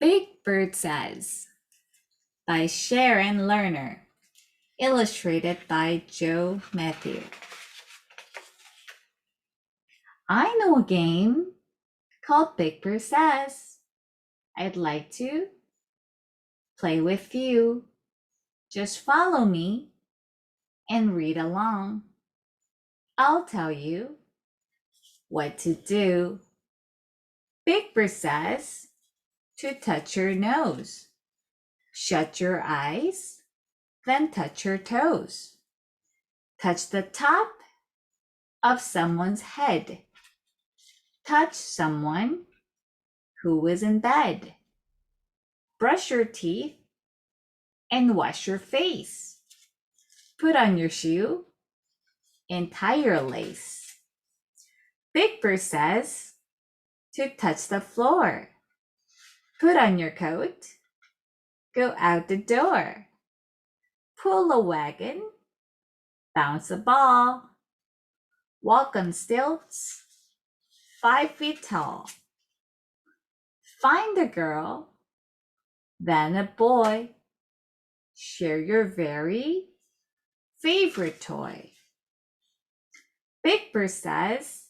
Big Bird Says by Sharon Lerner, illustrated by Joe Matthew. I know a game called Big Bird Says. I'd like to play with you. Just follow me and read along. I'll tell you what to do. Big Bird says to touch your nose. Shut your eyes, then touch your toes. Touch the top of someone's head. Touch someone who is in bed. Brush your teeth and wash your face. Put on your shoe and tie your lace. Big Bird says to touch the floor. Put on your coat. Go out the door. Pull a wagon. Bounce a ball. Walk on stilts. 5 feet tall. Find a girl, then a boy. Share your very favorite toy. Big Bird says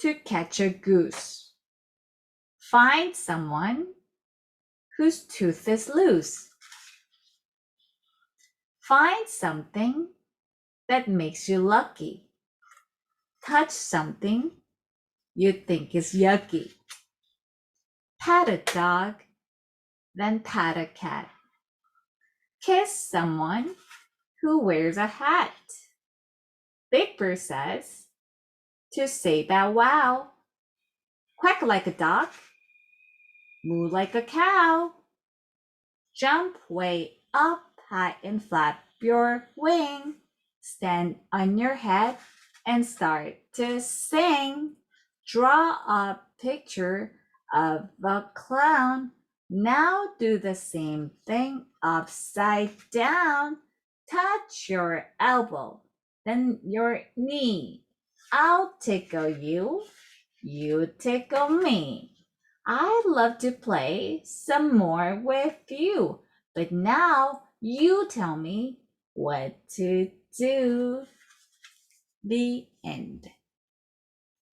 to catch a goose. Find someone whose tooth is loose. Find something that makes you lucky. Touch something you think is yucky. Pat a dog, then pat a cat. Kiss someone who wears a hat. Big Bird says to say bow wow. Quack like a duck. Moo like a cow. Jump way up high and flap your wing. Stand on your head and start to sing. Draw a picture of a clown. Now do the same thing upside down. Touch your elbow, then your knee. I'll tickle you, you tickle me. I'd love to play some more with you, but now you tell me what to do. The end.